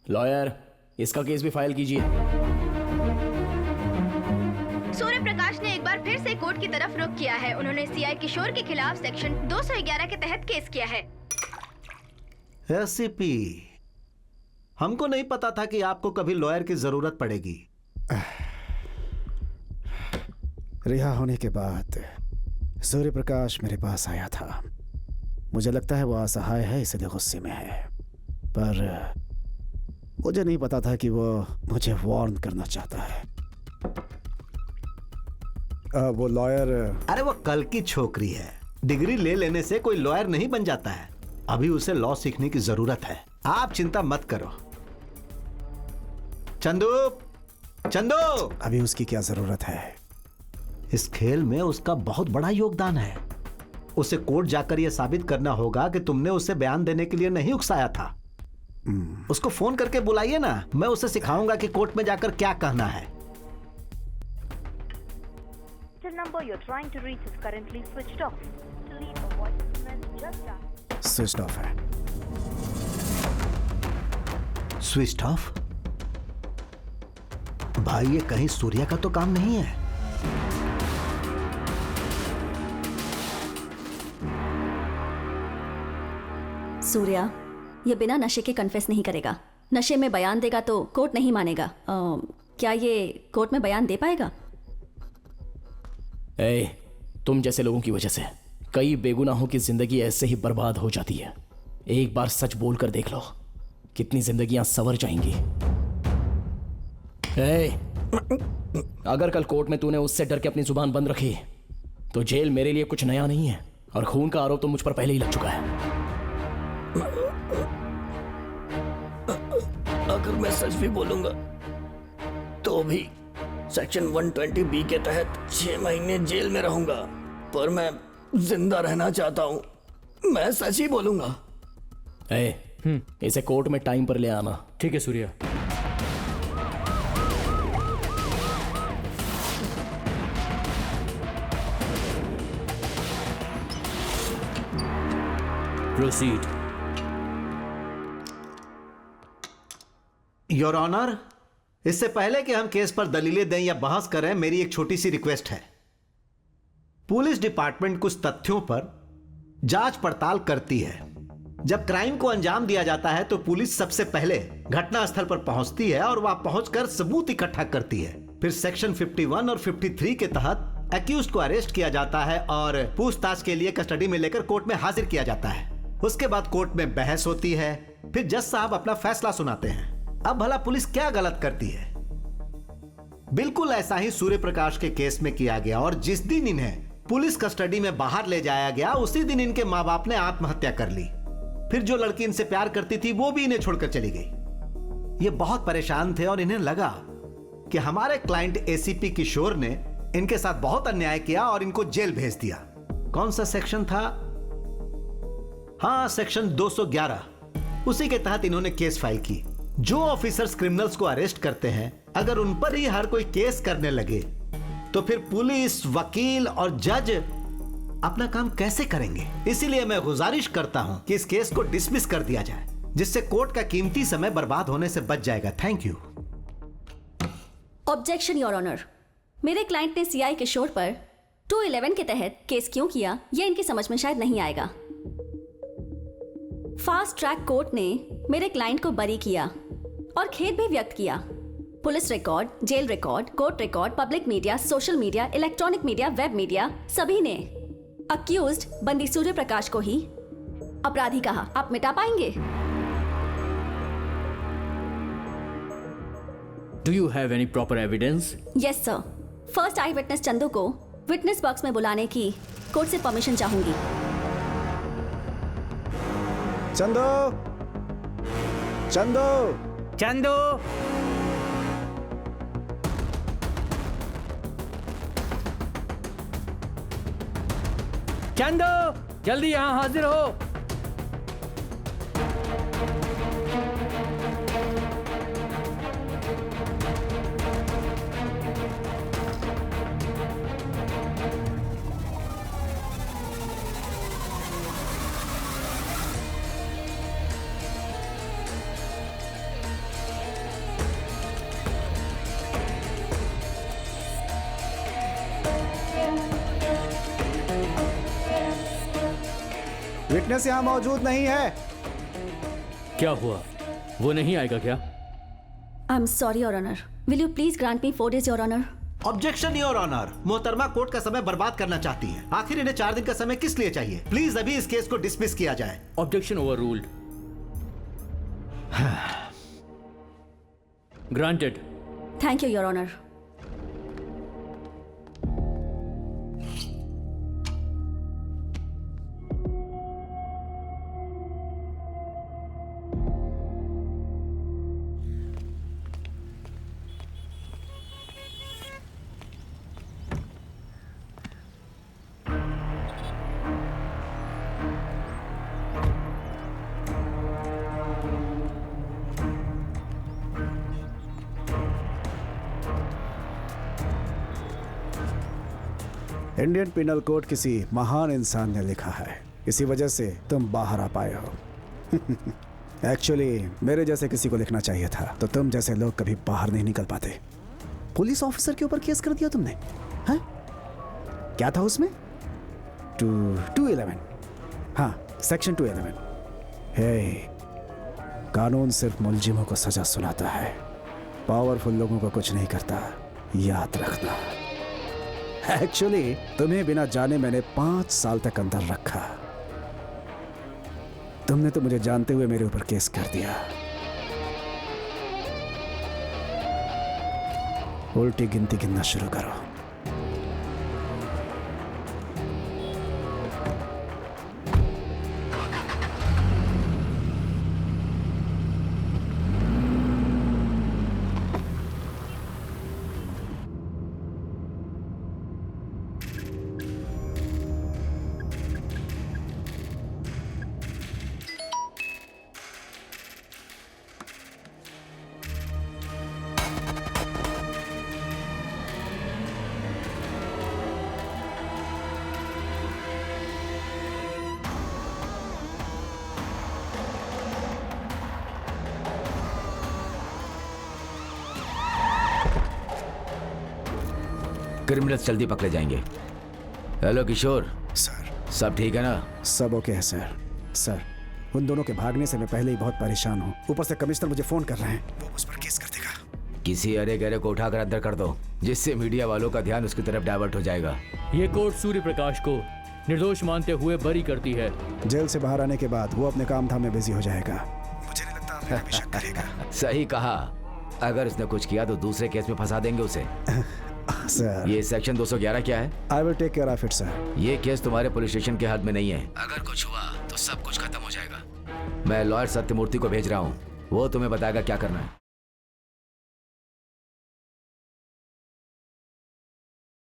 Lawyer, इसका case भी file कीजिए। सूर्य प्रकाश ने एक बार फिर से कोर्ट की तरफ रुख किया है। उन्होंने सीआई किशोर के खिलाफ सेक्शन 211 के तहत केस किया है। एसीपी, हमको नहीं पता था कि आपको कभी लॉयर की जरूरत पड़ेगी। रिहा होने के बाद सूर्य प्रकाश मेरे पास आया था। मुझे लगता है वो असहाय है, इसलिए गुस्से में है, पर मुझे नहीं पता था कि वो मुझे वार्न करना चाहता है। वो लॉयर, अरे वो कल की छोकरी है। डिग्री ले लेने से कोई लॉयर नहीं बन जाता है। अभी उसे लॉ सीखने की जरूरत है। आप चिंता मत करो। चंदू, चंदू, अभी उसकी क्या जरूरत है? इस खेल में उसका बहुत बड़ा योगदान है। उसे कोर्ट जाकर यह साबित करना होगा कि तुमने उसे बयान देने के लिए नहीं उकसाया था। उसको फोन करके बुलाइए ना, मैं उसे सिखाऊंगा कि कोर्ट में जाकर क्या कहना है। The number you're trying to reach is currently switched off. To leave a voice message, just dial. Switch off है। Switch off? भाई ये कहीं सूर्या का तो काम नहीं है। सूर्या ये बिना नशे के कन्फेस नहीं करेगा। नशे में बयान देगा तो कोर्ट नहीं मानेगा। क्या ये कोर्ट में बयान दे पाएगा? तुम जैसे लोगों की वजह से कई बेगुनाहों की जिंदगी ऐसे ही बर्बाद हो जाती है। एक बार सच बोलकर देख लो, कितनी जिंदगियां संवर जाएंगी। अगर कल कोर्ट में तूने उससे डर के अपनी जुबान बंद रखी तो जेल मेरे लिए कुछ नया नहीं है, और खून का आरोप तो मुझ पर पहले ही लग चुका है। अगर मैं सच भी बोलूंगा तो भी सेक्शन 120B के तहत 6 महीने जेल में रहूंगा, पर मैं जिंदा रहना चाहता हूं। मैं सच ही बोलूंगा। इसे कोर्ट में टाइम पर ले आना। ठीक है सूर्या। प्रोसीड। योर ऑनर, इससे पहले कि हम केस पर दलीलें दें या बहस करें, मेरी एक छोटी सी रिक्वेस्ट है। पुलिस डिपार्टमेंट कुछ तथ्यों पर जांच पड़ताल करती है। जब क्राइम को अंजाम दिया जाता है तो पुलिस सबसे पहले घटनास्थल पर पहुंचती है और वहां पहुंचकर सबूत इकट्ठा करती है। फिर सेक्शन 51 और 53 के तहत एक्यूज्ड को अरेस्ट किया जाता है और पूछताछ के लिए कस्टडी में लेकर कोर्ट में हाजिर किया जाता है। उसके बाद कोर्ट में बहस होती है, फिर जज साहब अपना फैसला सुनाते हैं। अब भला पुलिस क्या गलत करती है? बिल्कुल ऐसा ही सूर्य प्रकाश के केस में किया गया, और जिस दिन इन्हें पुलिस कस्टडी में बाहर ले जाया गया उसी दिन इनके माँ बाप ने आत्महत्या कर ली। फिर जो लड़की इनसे प्यार करती थी वो भी इन्हें छोड़कर चली गई। ये बहुत परेशान थे और इन्हें लगा कि हमारे क्लाइंट एसीपी किशोर ने इनके साथ बहुत अन्याय किया और इनको जेल भेज दिया। कौन सा सेक्शन था? हाँ, सेक्शन 211। उसी के तहत इन्होंने केस फाइल की। जो ऑफिसर्स क्रिमिनल्स को अरेस्ट करते हैं, अगर उन पर ही हर कोई केस करने लगे तो फिर पुलिस, वकील और जज अपना काम कैसे करेंगे? इसीलिए मैं गुजारिश करता हूं कि इस केस को डिसमिस कर दिया जाए, जिससे कोर्ट का कीमती समय बर्बाद होने से बच जाएगा। Thank you. Objection your honour. मेरे क्लाइंट ने सीआई किशोर पर 211 के तहत केस क्यों किया यह इनकी समझ में शायद नहीं आएगा। फास्ट ट्रैक कोर्ट ने मेरे क्लाइंट को बरी किया और खेद भी व्यक्त किया। Police record, jail record, court record, public media, social media, electronic media, web media, सभी ने अक्यूज्ड बंदी सूर्य प्रकाश को ही अपराधी कहा। आप मिटा पाएंगे? Do you have any proper evidence? Yes sir. First I witness Chandu को विटनेस बॉक्स में बुलाने की कोर्ट से परमिशन चाहूंगी। चंदू, चंदू, चंदू, चंदू, जल्दी यहाँ हाजिर हो। विटनेस यहाँ मौजूद नहीं है। क्या हुआ? वो नहीं आएगा क्या? I am sorry your honour. Will you please grant me 4 days your honour? Objection your honour. मोहतरमा कोर्ट का समय बर्बाद करना चाहती है। आखिर इन्हें 4 दिन का समय किस लिए चाहिए? प्लीज अभी इस केस को डिसमिस किया जाए। Objection overruled. Granted. Thank you your honour. Indian penal code किसी महान इंसान ने लिखा है, इसी वजह से तुम बाहर आ पाए हो। एक्चुअली मेरे जैसे किसी को लिखना चाहिए था, तो तुम जैसे लोग कभी बाहर नहीं निकल पाते। पुलिस ऑफिसर के ऊपर केस कर दिया तुमने, हैं? क्या था उसमें? 211। हाँ, सेक्शन 211। हे, कानून सिर्फ मुलजिमों को सजा सुनाता है, पावरफुल लोगों को कुछ नहीं करता, याद रखना। एक्चुअली तुम्हें बिना जाने मैंने 5 साल तक अंदर रखा। तुमने तो मुझे जानते हुए मेरे ऊपर केस कर दिया। उल्टी गिनती गिनना शुरू करो। क्रिमिनल्स जल्दी पकड़े जाएंगे। हेलो किशोर। सर, सब ठीक है ना? सब ओके है सर। सर, उन दोनों के भागने से मैं पहले ही बहुत परेशान हूँ। ऊपर से कमिश्नर मुझे फोन कर रहे हैं, वो उस पर केस कर देगा। किसी अरे गहरे को उठाकर अंदर कर दो, जिससे मीडिया वालों का ध्यान उसकी तरफ डाइवर्ट हो जाएगा। ये कोर्ट सूर्य प्रकाश को निर्दोष मानते हुए बरी करती है। जेल से बाहर आने के बाद वो अपने काम धाम में बिजी हो जाएगा। मुझे नहीं लगता अमेरिका भी शक करेगा। सही कहा। अगर उसने कुछ किया तो दूसरे केस में फंसा देंगे उसे। सर, ये सेक्शन 211 क्या है? I will take care of it sir. ये केस तुम्हारे पुलिस स्टेशन के हद में नहीं है। अगर कुछ हुआ तो सब कुछ खत्म हो जाएगा। मैं लॉयर सत्यमूर्ति को भेज रहा हूँ, वो तुम्हें बताएगा क्या करना है।